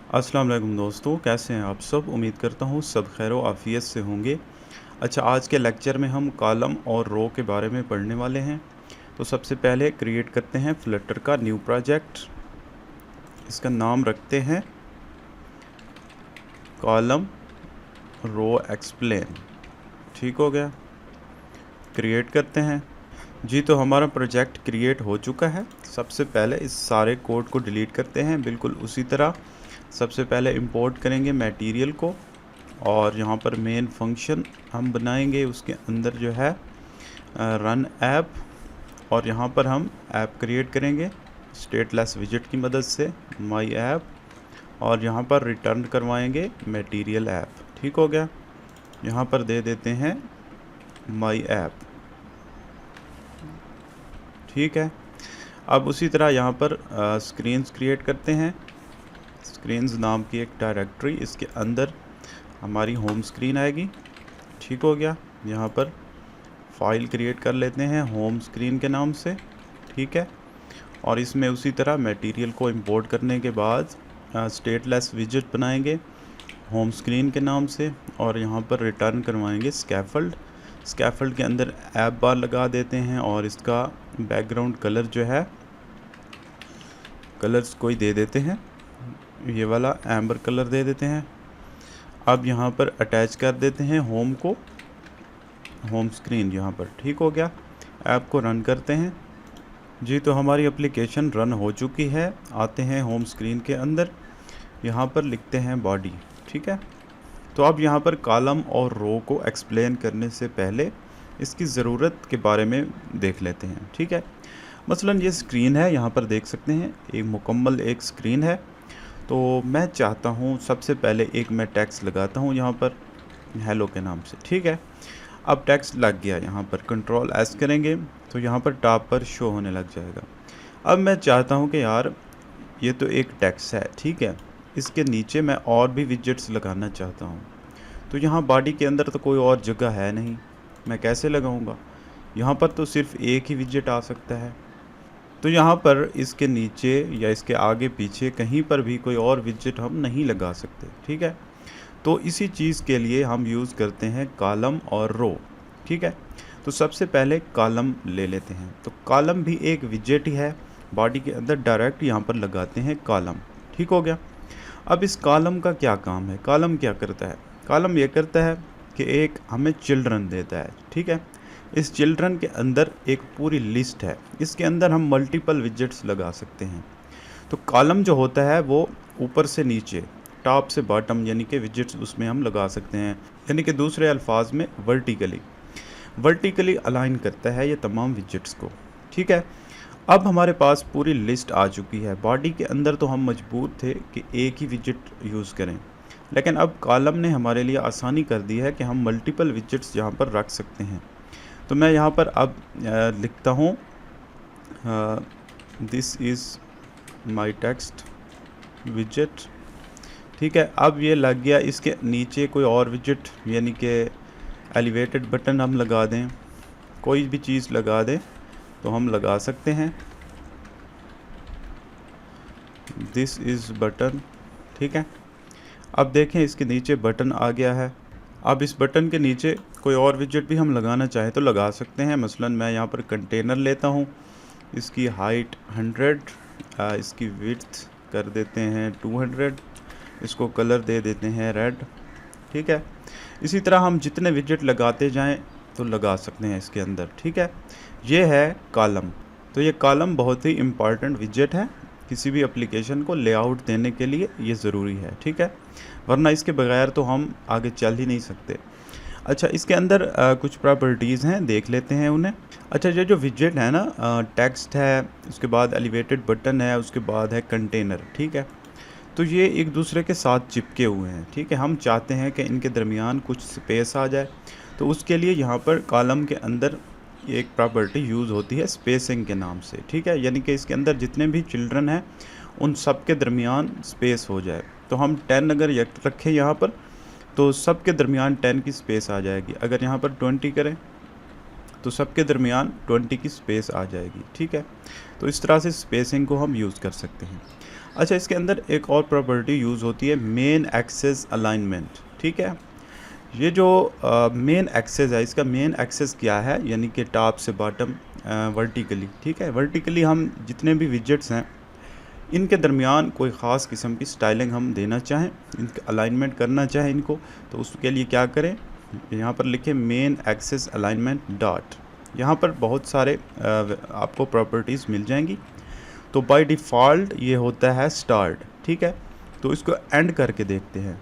अस्सलाम वालेकुम दोस्तों, कैसे हैं आप सब। उम्मीद करता हूँ सब खैर व आफ़ियत से होंगे। अच्छा, आज के लेक्चर में हम कॉलम और रो के बारे में पढ़ने वाले हैं। तो सबसे पहले क्रिएट करते हैं फ्लटर का न्यू प्रोजेक्ट। इसका नाम रखते हैं कॉलम रो एक्सप्लेन। ठीक हो गया, क्रिएट करते हैं जी। तो हमारा प्रोजेक्ट क्रिएट हो चुका है। सबसे पहले इस सारे कोड को डिलीट करते हैं। बिल्कुल उसी तरह सबसे पहले इंपोर्ट करेंगे मटेरियल को, और यहाँ पर मेन फंक्शन हम बनाएंगे। उसके अंदर जो है रन ऐप, और यहाँ पर हम ऐप क्रिएट करेंगे स्टेटलेस विजेट की मदद से, माई ऐप, और यहाँ पर रिटर्न करवाएंगे मटेरियल ऐप। ठीक हो गया, यहाँ पर दे देते हैं माई ऐप। ठीक है, अब उसी तरह यहाँ पर स्क्रीन्स क्रिएट करते हैं। स्क्रीन्स नाम की एक डायरेक्टरी, इसके अंदर हमारी होम स्क्रीन आएगी। ठीक हो गया, यहाँ पर फाइल क्रिएट कर लेते हैं होम स्क्रीन के नाम से। ठीक है, और इसमें उसी तरह मटेरियल को इंपोर्ट करने के बाद स्टेटलेस विजेट बनाएंगे होम स्क्रीन के नाम से, और यहाँ पर रिटर्न करवाएंगे स्कैफोल्ड। स्कैफोल्ड के अंदर ऐप बार लगा देते हैं, और इसका बैकग्राउंड कलर जो है, कलर्स कोई दे देते हैं, ये वाला एम्बर कलर दे देते हैं। अब यहाँ पर अटैच कर देते हैं होम को, होम स्क्रीन यहाँ पर। ठीक हो गया, ऐप को रन करते हैं जी। तो हमारी एप्लीकेशन रन हो चुकी है। आते हैं होम स्क्रीन के अंदर, यहाँ पर लिखते हैं बॉडी। ठीक है, तो अब यहाँ पर कॉलम और रो को एक्सप्लेन करने से पहले इसकी ज़रूरत के बारे में देख लेते हैं। ठीक है, मसलन ये स्क्रीन है, यहाँ पर देख सकते हैं एक मुकम्मल एक स्क्रीन है। तो मैं चाहता हूँ सबसे पहले एक मैं टेक्स्ट लगाता हूँ यहाँ पर हेलो के नाम से। ठीक है, अब टेक्स्ट लग गया। यहाँ पर कंट्रोल एस करेंगे तो यहाँ पर टॉप पर शो होने लग जाएगा। अब मैं चाहता हूँ कि यार ये तो एक टेक्स्ट है, ठीक है, इसके नीचे मैं और भी विजेट्स लगाना चाहता हूँ। तो यहाँ बॉडी के अंदर तो कोई और जगह है नहीं, मैं कैसे लगाऊंगा। यहाँ पर तो सिर्फ एक ही विजेट आ सकता है। तो यहाँ पर इसके नीचे या इसके आगे पीछे कहीं पर भी कोई और विजेट हम नहीं लगा सकते। ठीक है, तो इसी चीज़ के लिए हम यूज़ करते हैं कॉलम और रो। ठीक है, तो सबसे पहले कॉलम ले लेते हैं। तो कॉलम भी एक विजेट ही है, बॉडी के अंदर डायरेक्ट यहाँ पर लगाते हैं कॉलम। ठीक हो गया, अब इस कॉलम का क्या काम है। कॉलम क्या करता है, कॉलम ये करता है कि एक हमें चिल्ड्रन देता है। ठीक है, इस चिल्ड्रन के अंदर एक पूरी लिस्ट है, इसके अंदर हम मल्टीपल विजेट्स लगा सकते हैं। तो कॉलम जो होता है वो ऊपर से नीचे, टॉप से बॉटम, यानी कि विजेट्स उसमें हम लगा सकते हैं। यानी कि दूसरे अल्फाज में वर्टिकली अलाइन करता है ये तमाम विजेट्स को। ठीक है, अब हमारे पास पूरी लिस्ट आ चुकी है। बॉडी के अंदर तो हम मजबूर थे कि एक ही विजेट यूज़ करें, लेकिन अब कॉलम ने हमारे लिए आसानी कर दी है कि हम मल्टीपल विजेट्स यहाँ पर रख सकते हैं। तो मैं यहाँ पर अब लिखता हूँ दिस इज़ माई टेक्स्ट विजेट। ठीक है, अब ये लग गया। इसके नीचे कोई और विजेट यानी कि एलिवेटेड बटन हम लगा दें, कोई भी चीज़ लगा दें तो हम लगा सकते हैं दिस इज़ बटन। ठीक है, अब देखें इसके नीचे बटन आ गया है। अब इस बटन के नीचे कोई और विजेट भी हम लगाना चाहें तो लगा सकते हैं। मसलन मैं यहाँ पर कंटेनर लेता हूँ, इसकी हाइट 100, इसकी विड्थ कर देते हैं 200, इसको कलर दे देते हैं रेड। ठीक है, इसी तरह हम जितने विजेट लगाते जाएं तो लगा सकते हैं इसके अंदर। ठीक है, ये है कॉलम। तो ये कॉलम बहुत ही इम्पॉर्टेंट विजेट है, किसी भी एप्लीकेशन को लेआउट देने के लिए ये ज़रूरी है। ठीक है, वरना इसके बगैर तो हम आगे चल ही नहीं सकते। अच्छा, इसके अंदर कुछ प्रॉपर्टीज़ हैं, देख लेते हैं उन्हें। अच्छा, ये जो विजेट है ना, टेक्स्ट है, उसके बाद एलिवेटेड बटन है, उसके बाद है कंटेनर। ठीक है, तो ये एक दूसरे के साथ चिपके हुए हैं। ठीक है, हम चाहते हैं कि इनके दरमियान कुछ स्पेस आ जाए, तो उसके लिए यहाँ पर कॉलम के अंदर एक प्रॉपर्टी यूज़ होती है स्पेसिंग के नाम से। ठीक है, यानी कि इसके अंदर जितने भी चिल्ड्रन हैं उन सब के दरमियान स्पेस हो जाए। तो हम 10 अगर रखें यहाँ पर तो सब के दरमियान 10 की स्पेस आ जाएगी। अगर यहाँ पर 20 करें तो सब के दरमियान 20 की स्पेस आ जाएगी। ठीक है, तो इस तरह से स्पेसिंग को हम यूज़ कर सकते हैं। अच्छा, इसके अंदर एक और प्रॉपर्टी यूज़ होती है, मेन एक्सेस अलाइनमेंट। ठीक है, ये जो मेन एक्सेस है, इसका मेन एक्सेस क्या है, यानी कि टॉप से बॉटम वर्टिकली। ठीक है, वर्टिकली हम जितने भी विजेट्स हैं इनके दरमियान कोई ख़ास किस्म की स्टाइलिंग हम देना चाहें, इनका अलाइनमेंट करना चाहें इनको, तो उसके लिए क्या करें, यहाँ पर लिखें मेन एक्सेस अलाइनमेंट डॉट। यहाँ पर बहुत सारे आपको प्रॉपर्टीज़ मिल जाएंगी। तो बाय डिफ़ॉल्ट ये होता है स्टार्ट। ठीक है, तो इसको एंड करके देखते हैं।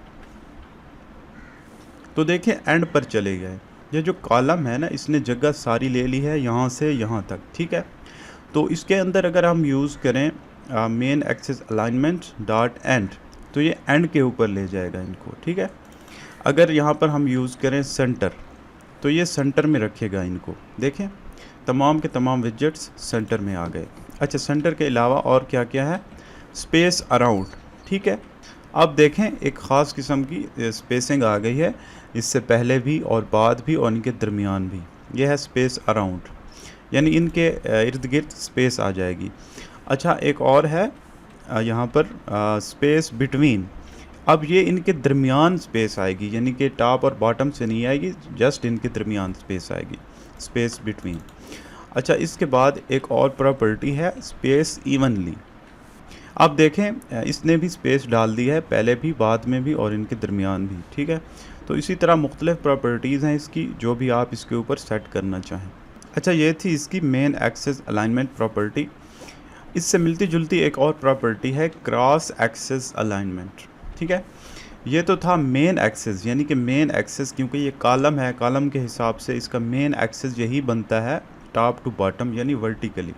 तो देखें एंड पर चले गए। ये जो कॉलम है ना, इसने जगह सारी ले ली है यहाँ से यहाँ तक। ठीक है, तो इसके अंदर अगर हम यूज़ करें main axis alignment dot end, तो ये एंड के ऊपर ले जाएगा इनको। ठीक है, अगर यहाँ पर हम यूज़ करें सेंटर, तो ये सेंटर में रखेगा इनको। देखें तमाम के तमाम विजेट्स सेंटर में आ गए। अच्छा, सेंटर के अलावा और क्या क्या है, स्पेस अराउंड। ठीक है, अब देखें एक ख़ास किस्म की स्पेसिंग आ गई है, इससे पहले भी और बाद भी और इनके दरमियान भी। यह है स्पेस अराउंड, यानी इनके इर्द गिर्द स्पेस आ जाएगी। अच्छा, एक और है यहाँ पर स्पेस बिटवीन। अब ये इनके दरमियान स्पेस आएगी, यानी कि टॉप और बॉटम से नहीं आएगी, जस्ट इनके दरमियान स्पेस आएगी, स्पेस बिटवीन। अच्छा, इसके बाद एक और प्रॉपर्टी है स्पेस इवनली। अब देखें इसने भी स्पेस डाल दी है, पहले भी, बाद में भी और इनके दरमियान भी। ठीक है, तो इसी तरह मुख्तलिफ प्रॉपर्टीज़ हैं इसकी, जो भी आप इसके ऊपर सेट करना चाहें। अच्छा, ये थी इसकी मेन एक्सेस अलाइनमेंट प्रॉपर्टी। इससे मिलती जुलती एक और प्रॉपर्टी है क्रॉस एक्सेस अलाइनमेंट। ठीक है, ये तो था मेन एक्सेस, यानी कि मेन एक्सेस, क्योंकि ये कॉलम है, कॉलम के हिसाब से इसका मेन एक्सेस यही बनता है टॉप टू बॉटम, यानी वर्टिकली।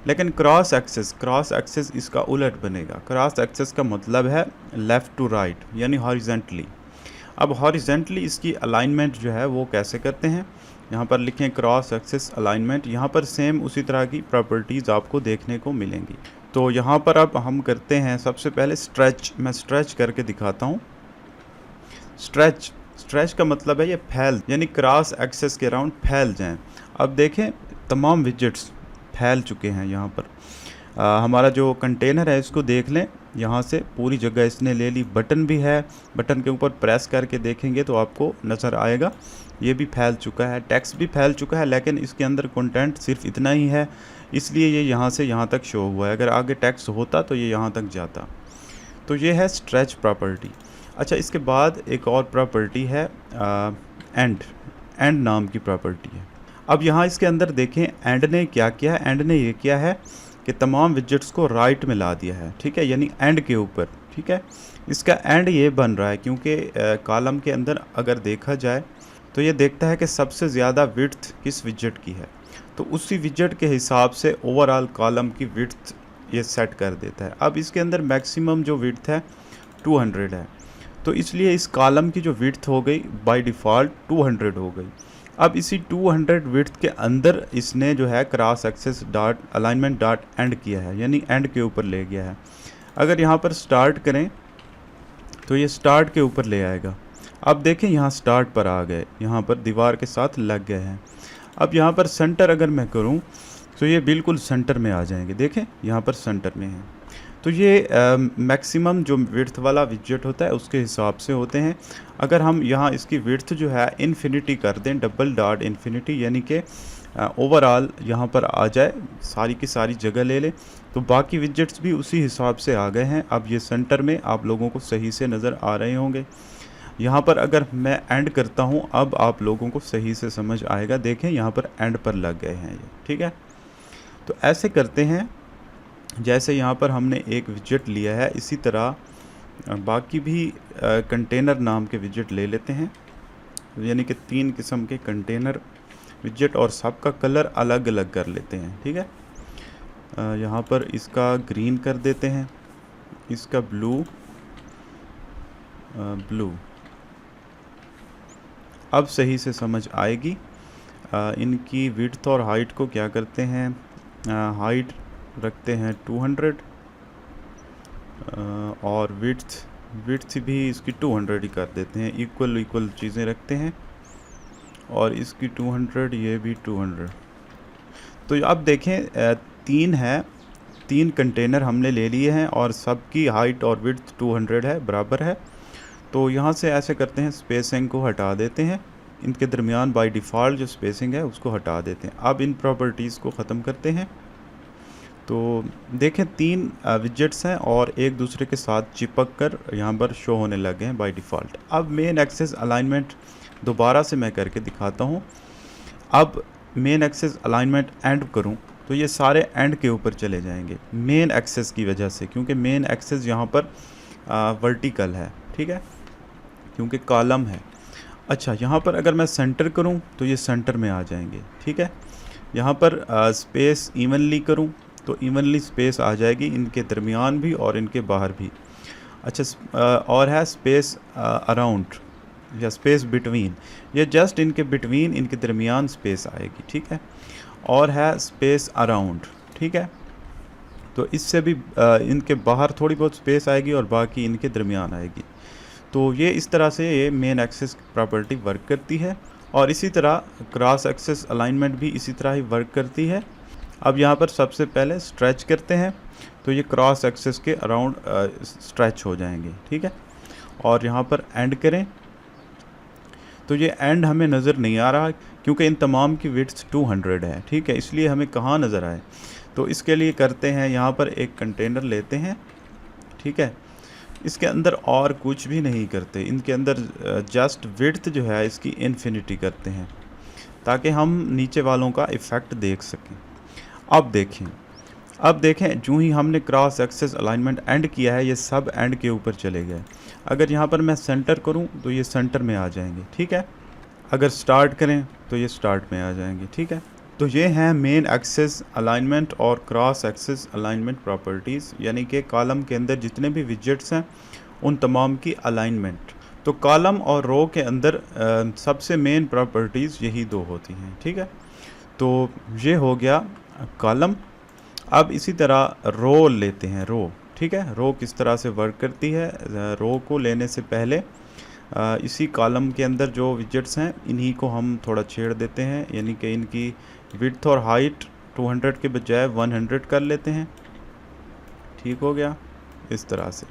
लेकिन क्रॉस एक्सेस इसका उलट बनेगा। क्रॉस एक्सेस का मतलब है लेफ़्ट टू राइट, यानी हॉरिजेंटली। अब हॉरिजेंटली इसकी अलाइनमेंट जो है वो कैसे करते हैं, यहाँ पर लिखें क्रॉस एक्सेस अलाइनमेंट। यहाँ पर सेम उसी तरह की प्रॉपर्टीज़ आपको देखने को मिलेंगी। तो यहाँ पर अब हम करते हैं सबसे पहले स्ट्रेच। मैं स्ट्रेच करके दिखाता हूँ। स्ट्रेच का मतलब है ये फैल, यानी क्रॉस एक्सेस के अराउंड फैल जाएं। अब देखें तमाम विजेट्स फैल चुके हैं। यहाँ पर हमारा जो कंटेनर है इसको देख लें, यहाँ से पूरी जगह इसने ले ली। बटन भी है, बटन के ऊपर प्रेस करके देखेंगे तो आपको नज़र आएगा ये भी फैल चुका है। टेक्स्ट भी फैल चुका है, लेकिन इसके अंदर कंटेंट सिर्फ इतना ही है, इसलिए ये यहाँ से यहाँ तक शो हुआ है। अगर आगे टेक्स्ट होता तो ये यहाँ तक जाता। तो ये है स्ट्रेच प्रॉपर्टी। अच्छा, इसके बाद एक और प्रॉपर्टी है एंड नाम की प्रॉपर्टी है। अब यहाँ इसके अंदर देखें एंड ने क्या किया है। एंड ने ये किया है कि तमाम विजेट्स को राइट में ला दिया है। ठीक है, यानी एंड के ऊपर। ठीक है, इसका एंड ये बन रहा है क्योंकि कॉलम के अंदर अगर देखा जाए तो ये देखता है कि सबसे ज़्यादा विड्थ किस विजेट की है, तो उसी विजेट के हिसाब से ओवरऑल कॉलम की विड्थ ये सेट कर देता है। अब इसके अंदर मैक्सिमम जो विड्थ है 200 है, तो इसलिए इस कॉलम की जो विड्थ हो गई बाय डिफ़ॉल्ट 200 हो गई। अब इसी 200 विड्थ के अंदर इसने जो है cross axis dot alignment dot end किया है, यानी एंड के ऊपर ले गया है। अगर यहाँ पर स्टार्ट करें तो ये स्टार्ट के ऊपर ले आएगा। अब देखें यहाँ स्टार्ट पर आ गए, यहाँ पर दीवार के साथ लग गए हैं। अब यहाँ पर सेंटर अगर मैं करूँ तो ये बिल्कुल सेंटर में आ जाएंगे। देखें यहाँ पर सेंटर में है। तो ये मैक्सिमम जो विड्थ वाला विजेट होता है उसके हिसाब से होते हैं। अगर हम यहाँ इसकी विड्थ जो है इन्फिनिटी कर दें, डबल डॉट इन्फिनिटी, यानी कि ओवरऑल यहाँ पर आ जाए, सारी की सारी जगह ले ले, तो बाकी विजेट्स भी उसी हिसाब से आ गए हैं। अब ये सेंटर में आप लोगों को सही से नज़र आ रहे होंगे। यहाँ पर अगर मैं एंड करता हूँ, अब आप लोगों को सही से समझ आएगा। देखें यहाँ पर एंड पर लग गए हैं ये। ठीक है, तो ऐसे करते हैं जैसे यहाँ पर हमने एक विजेट लिया है, इसी तरह बाकी भी कंटेनर नाम के विजेट ले लेते हैं, यानी कि 3 किस्म के कंटेनर विजेट, और सबका कलर अलग अलग कर लेते हैं। ठीक है, यहाँ पर इसका ग्रीन कर देते हैं, इसका ब्लू। अब सही से समझ आएगी। इनकी विड्थ और हाइट को क्या करते हैं, हाइट रखते हैं 200 और विड्थ भी इसकी 200 ही कर देते हैं। इक्वल चीज़ें रखते हैं, और इसकी 200, ये भी 200। तो अब देखें 3 है 3 कंटेनर हमने ले लिए हैं और सबकी हाइट और विड्थ 200 है, बराबर है। तो यहाँ से ऐसे करते हैं, स्पेसिंग को हटा देते हैं, इनके दरमियान बाय डिफ़ॉल्ट जो स्पेसिंग है उसको हटा देते हैं। अब इन प्रॉपर्टीज़ को ख़त्म करते हैं। तो देखें 3 विजेट्स हैं और एक दूसरे के साथ चिपक कर यहाँ पर शो होने लगे हैं बाय डिफ़ॉल्ट। अब मेन एक्सेस अलाइनमेंट दोबारा से मैं करके दिखाता हूँ। अब मेन एक्सेस अलाइनमेंट एंड करूँ तो ये सारे एंड के ऊपर चले जाएंगे मेन एक्सेस की वजह से, क्योंकि मेन एक्सेस यहाँ पर वर्टिकल है, ठीक है, क्योंकि कॉलम है। अच्छा, यहाँ पर अगर मैं सेंटर करूँ तो ये सेंटर में आ जाएंगे, ठीक है। यहाँ पर स्पेस इवनली करूँ तो इवनली स्पेस आ जाएगी, इनके दरमियान भी और इनके बाहर भी। अच्छा, और है स्पेस अराउंड या स्पेस बिटवीन, ये जस्ट इनके बिटवीन, इनके दरमियान स्पेस आएगी, ठीक है। और है स्पेस अराउंड, ठीक है, तो इससे भी इनके बाहर थोड़ी बहुत स्पेस आएगी और बाकी इनके दरमियान आएगी। तो ये इस तरह से ये मेन एक्सेस प्रॉपर्टी वर्क करती है। और इसी तरह क्रॉस एक्सेस अलाइनमेंट भी इसी तरह ही वर्क करती है। अब यहाँ पर सबसे पहले स्ट्रेच करते हैं तो ये क्रॉस एक्सेस के अराउंड स्ट्रेच हो जाएंगे, ठीक है। और यहाँ पर एंड करें तो ये एंड हमें नज़र नहीं आ रहा क्योंकि इन तमाम की विड्थ 200 है, ठीक है, इसलिए हमें कहाँ नज़र आए। तो इसके लिए करते हैं, यहाँ पर एक कंटेनर लेते हैं, ठीक है, इसके अंदर और कुछ भी नहीं करते, इनके अंदर जस्ट विड्थ जो है इसकी इन्फिनिटी करते हैं ताकि हम नीचे वालों का इफ़ेक्ट देख सकें। अब देखें जो ही हमने क्रॉस एक्सेस अलाइनमेंट एंड किया है ये सब एंड के ऊपर चले गए। अगर यहाँ पर मैं सेंटर करूँ तो ये सेंटर में आ जाएंगे, ठीक है। अगर स्टार्ट करें तो ये स्टार्ट में आ जाएंगे, ठीक है। तो ये हैं मेन एक्सेस अलाइनमेंट और क्रॉस एक्सेस अलाइनमेंट प्रॉपर्टीज़, यानी कि कॉलम के अंदर जितने भी विजेट्स हैं उन तमाम की अलाइनमेंट। तो कॉलम और रो के अंदर सबसे मेन प्रॉपर्टीज़ यही 2 होती हैं, ठीक है। तो ये हो गया कॉलम। अब इसी तरह रो लेते हैं, रो, ठीक है। रो किस तरह से वर्क करती है, रो को लेने से पहले इसी कॉलम के अंदर जो विजेट्स हैं इन्हीं को हम थोड़ा छेड़ देते हैं, यानी कि इनकी विड्थ और हाइट 200 के बजाय 100 कर लेते हैं, ठीक हो गया। इस तरह से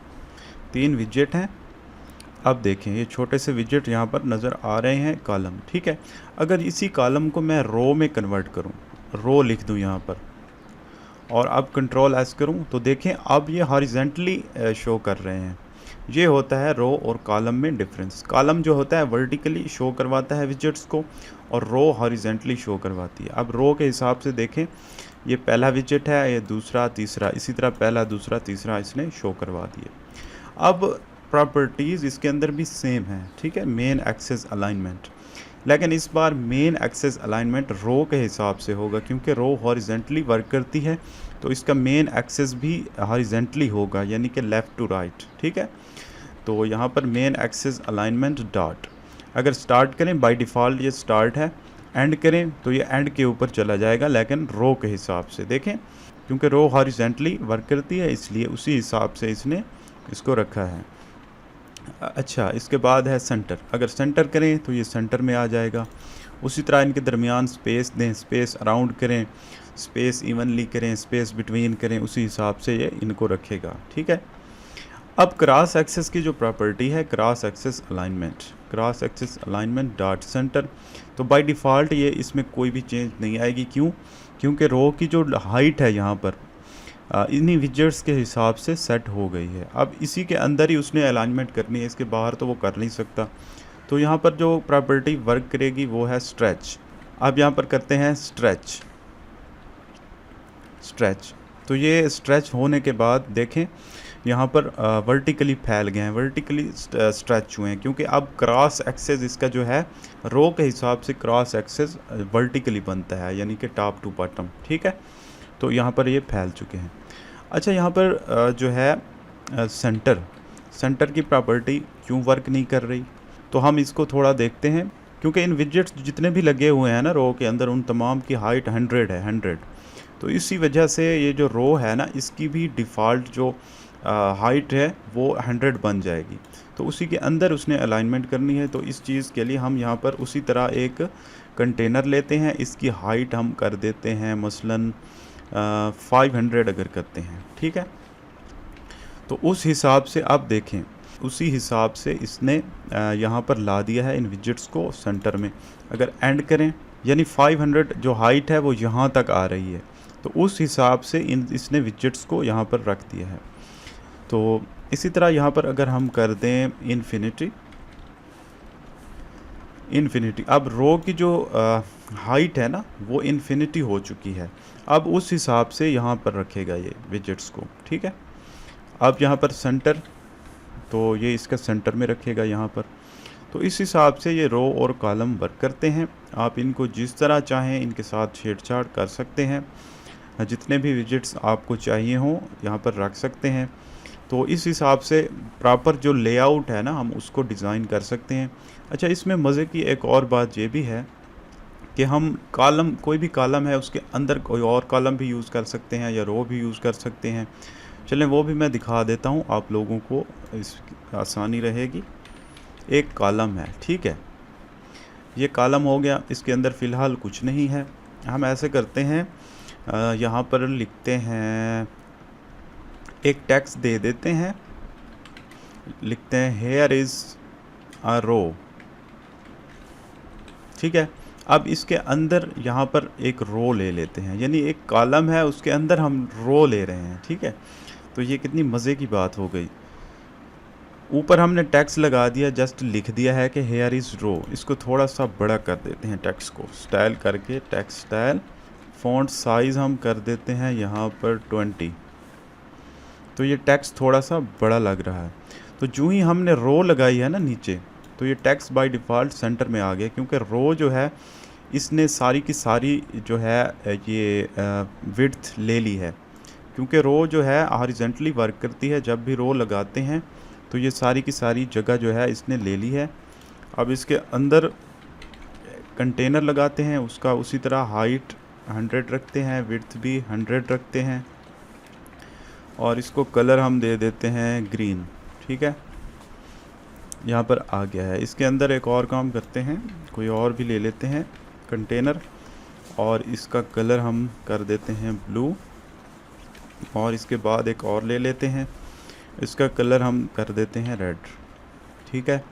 3 विजेट हैं। अब देखें ये छोटे से विजेट यहाँ पर नज़र आ रहे हैं कॉलम, ठीक है। अगर इसी कॉलम को मैं रो में कन्वर्ट करूँ, रो लिख दूँ यहाँ पर और अब कंट्रोल एस करूँ तो देखें अब ये हॉरिजेंटली शो कर रहे हैं। ये होता है रो और कॉलम में डिफरेंस। कॉलम जो होता है वर्टिकली शो करवाता है विजेट्स को और रो हॉरिजेंटली शो करवाती है। अब रो के हिसाब से देखें, ये पहला विजेट है, ये दूसरा, तीसरा, इसी तरह पहला, दूसरा, तीसरा इसने शो करवा दिए। अब प्रॉपर्टीज़ इसके अंदर भी सेम है, ठीक है, मेन एक्सेस अलाइनमेंट, लेकिन इस बार मेन एक्सेस अलाइनमेंट रो के हिसाब से होगा क्योंकि रो हॉरिजेंटली वर्क करती है, तो इसका मेन एक्सेस भी हॉरिजेंटली होगा, यानी कि लेफ़्ट टू राइट, ठीक है। तो यहाँ पर मेन एक्सेस अलाइनमेंट डॉट, अगर स्टार्ट करें बाय डिफ़ॉल्ट ये स्टार्ट है, एंड करें तो ये एंड के ऊपर चला जाएगा, लेकिन रो के हिसाब से देखें, क्योंकि रो हॉरिजेंटली वर्क करती है इसलिए उसी हिसाब से इसने इसको रखा है। अच्छा, इसके बाद है सेंटर, अगर सेंटर करें तो ये सेंटर में आ जाएगा। उसी तरह इनके दरमियान स्पेस दें, स्पेस अराउंड करें, स्पेस इवनली करें, स्पेस बिटवीन करें, उसी हिसाब से ये इनको रखेगा, ठीक है। अब क्रॉस एक्सेस की जो प्रॉपर्टी है cross axis alignment dot center, तो बाय डिफ़ॉल्ट ये इसमें कोई भी चेंज नहीं आएगी। क्यों? क्योंकि रो की जो हाइट है यहाँ पर इन्हीं विजेट्स के हिसाब से सेट हो गई है। अब इसी के अंदर ही उसने अलाइनमेंट करनी है, इसके बाहर तो वो कर नहीं सकता। तो यहाँ पर जो प्रॉपर्टी वर्क करेगी वो है स्ट्रेच। अब यहाँ पर करते हैं स्ट्रेच, तो ये स्ट्रेच होने के बाद देखें यहाँ पर वर्टिकली फैल गए हैं, वर्टिकली स्ट्रेच हुए हैं, क्योंकि अब क्रॉस एक्सेस इसका जो है रो के हिसाब से क्रॉस एक्सेस वर्टिकली बनता है, यानी कि टॉप टू बॉटम, ठीक है। तो यहाँ पर ये फैल चुके हैं। अच्छा, यहाँ पर जो है सेंटर की प्रॉपर्टी क्यों वर्क नहीं कर रही, तो हम इसको थोड़ा देखते हैं। क्योंकि इन विजेट्स जितने भी लगे हुए हैं ना रो के अंदर, उन तमाम की हाइट 100 है, 100, तो इसी वजह से ये जो रो है ना इसकी भी डिफ़ॉल्ट जो हाइट है वो 100 बन जाएगी। तो उसी के अंदर उसने अलाइनमेंट करनी है। तो इस चीज़ के लिए हम यहाँ पर उसी तरह एक कंटेनर लेते हैं, इसकी हाइट हम कर देते हैं मसलन 500 अगर करते हैं, ठीक है। तो उस हिसाब से आप देखें, उसी हिसाब से इसने यहाँ पर ला दिया है इन विजेट्स को सेंटर में। अगर एंड करें यानी 500 जो हाइट है वो यहाँ तक आ रही है, तो उस हिसाब से इसने विजेट्स को यहाँ पर रख दिया है। तो इसी तरह यहाँ पर अगर हम कर दें इन्फिनिटी, अब रो की जो हाइट है ना वो इन्फिनिटी हो चुकी है। अब उस हिसाब से यहाँ पर रखेगा ये विजेट्स को, ठीक है। अब यहाँ पर सेंटर, तो ये इसका सेंटर में रखेगा यहाँ पर। तो इस हिसाब से ये रो और कॉलम वर्क करते हैं। आप इनको जिस तरह चाहें इनके साथ छेड़छाड़ कर सकते हैं, जितने भी विजेट्स आपको चाहिए हों यहाँ पर रख सकते हैं। तो इस हिसाब से प्रॉपर जो लेआउट है ना हम उसको डिज़ाइन कर सकते हैं। अच्छा, इसमें मज़े की एक और बात ये भी है कि हम कॉलम, कोई भी कॉलम है उसके अंदर कोई और कॉलम भी यूज़ कर सकते हैं या रो भी यूज़ कर सकते हैं। चलें वो भी मैं दिखा देता हूँ आप लोगों को, इस आसानी रहेगी। एक कॉलम है, ठीक है, ये कॉलम हो गया, इसके अंदर फ़िलहाल कुछ नहीं है। हम ऐसे करते हैं, यहाँ पर लिखते हैं, एक टेक्स्ट दे देते हैं, लिखते हैं हेयर इज़ अ रो, ठीक है। अब इसके अंदर यहाँ पर एक रो ले लेते हैं, यानी एक कॉलम है उसके अंदर हम रो ले रहे हैं, ठीक है। तो ये कितनी मज़े की बात हो गई। ऊपर हमने टेक्स्ट लगा दिया, जस्ट लिख दिया है कि हेयर इज़ रो। इसको थोड़ा सा बड़ा कर देते हैं, टेक्स्ट को स्टाइल करके, टेक्स्ट स्टाइल, फ़ॉन्ट साइज़ हम कर देते हैं यहाँ पर 20। तो ये टेक्स्ट थोड़ा सा बड़ा लग रहा है। तो जो ही हमने रो लगाई है ना नीचे, तो ये टेक्स्ट बाय डिफ़ॉल्ट सेंटर में आ गया, क्योंकि रो जो है इसने सारी की सारी जो है ये विड्थ ले ली है। क्योंकि रो जो है हॉरिजॉन्टली वर्क करती है, जब भी रो लगाते हैं तो ये सारी की सारी जगह जो है इसने ले ली है। अब इसके अंदर कंटेनर लगाते हैं, उसका उसी तरह हाइट 100 रखते हैं, विड्थ भी 100 रखते हैं, और इसको कलर हम दे देते हैं ग्रीन, ठीक है। यहाँ पर आ गया है। इसके अंदर एक और काम करते हैं, कोई और भी ले लेते हैं कंटेनर, और इसका कलर हम कर देते हैं ब्लू, और इसके बाद एक और ले लेते हैं, इसका कलर हम कर देते हैं रेड, ठीक है।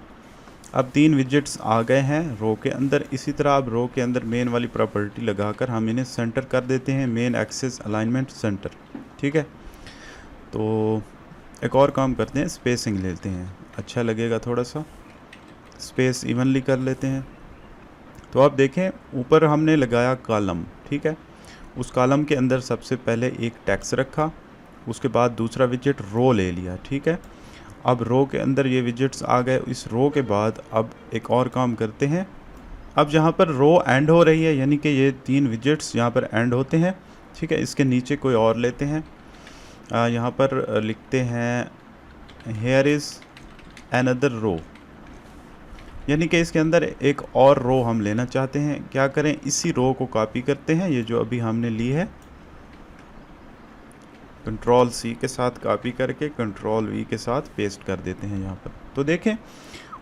अब 3 विजेट्स आ गए हैं रो के अंदर। इसी तरह अब रो के अंदर मेन वाली प्रॉपर्टी लगाकर हम इन्हें सेंटर कर देते हैं, मेन एक्सेस अलाइनमेंट सेंटर, ठीक है। तो एक और काम करते हैं, स्पेसिंग लेते हैं, अच्छा लगेगा, थोड़ा सा स्पेस इवनली कर लेते हैं। तो आप देखें ऊपर हमने लगाया कॉलम, ठीक है। उस कॉलम के अंदर सबसे पहले एक टेक्स्ट रखा, उसके बाद दूसरा विजेट रो ले लिया, ठीक है। अब रो के अंदर ये विजेट्स आ गए। इस रो के बाद अब एक और काम करते हैं, अब जहाँ पर रो एंड हो रही है, यानी कि ये 3 विजेट्स यहाँ पर एंड होते हैं, ठीक है। इसके नीचे कोई और लेते हैं, यहाँ पर लिखते हैं हेयर इज़ अनदर रो, यानी कि इसके अंदर एक और रो हम लेना चाहते हैं। क्या करें, इसी रो को कॉपी करते हैं, ये जो अभी हमने ली है, कंट्रोल C के साथ कॉपी करके कंट्रोल V के साथ पेस्ट कर देते हैं यहाँ पर। तो देखें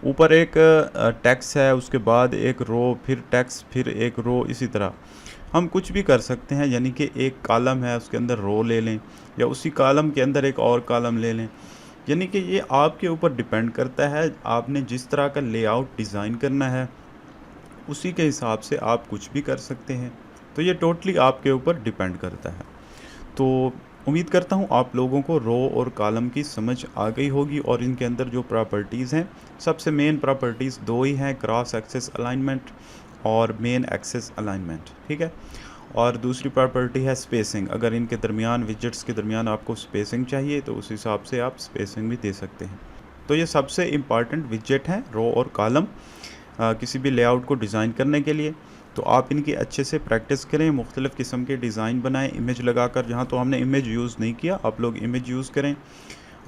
ऊपर एक टेक्स्ट है, उसके बाद एक रो, फिर टेक्स्ट, फिर एक रो, इसी तरह हम कुछ भी कर सकते हैं। यानी कि एक कॉलम है उसके अंदर रो ले लें, या उसी कॉलम के अंदर एक और कॉलम ले लें। यानी कि ये आपके ऊपर डिपेंड करता है, आपने जिस तरह का लेआउट डिज़ाइन करना है उसी के हिसाब से आप कुछ भी कर सकते हैं। तो ये टोटली आपके ऊपर डिपेंड करता है। तो उम्मीद करता हूँ आप लोगों को रो और कॉलम की समझ आ गई होगी, और इनके अंदर जो प्रॉपर्टीज़ हैं, सबसे मेन प्रॉपर्टीज़ 2 ही हैं, क्रॉस एक्सेस अलाइनमेंट और मेन एक्सेस अलाइनमेंट, ठीक है। और दूसरी प्रॉपर्टी है स्पेसिंग। अगर इनके दरमियान, विजेट्स के दरमियान आपको स्पेसिंग चाहिए तो उस हिसाब से आप स्पेसिंग भी दे सकते हैं। तो ये सबसे इम्पॉर्टेंट विजेट हैं, रो और कॉलम, किसी भी लेआउट को डिज़ाइन करने के लिए। तो आप इनकी अच्छे से प्रैक्टिस करें, मुख्तलिफ़ किस्म के डिज़ाइन बनाएं इमेज लगाकर। जहाँ तो हमने इमेज यूज़ नहीं किया, आप लोग इमेज यूज़ करें,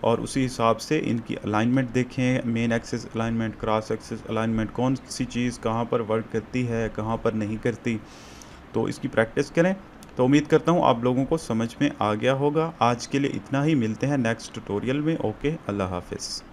और उसी हिसाब से इनकी अलाइनमेंट देखें, main axis alignment, cross axis alignment, कौन सी चीज़ कहाँ पर वर्क करती है, कहाँ पर नहीं करती। तो इसकी प्रैक्टिस करें। तो उम्मीद करता हूँ आप लोगों को समझ में आ गया होगा। आज के लिए इतना ही, मिलते हैं नेक्स्ट ट्यूटोरियल में। ओके, अल्लाह हाफ़िज़।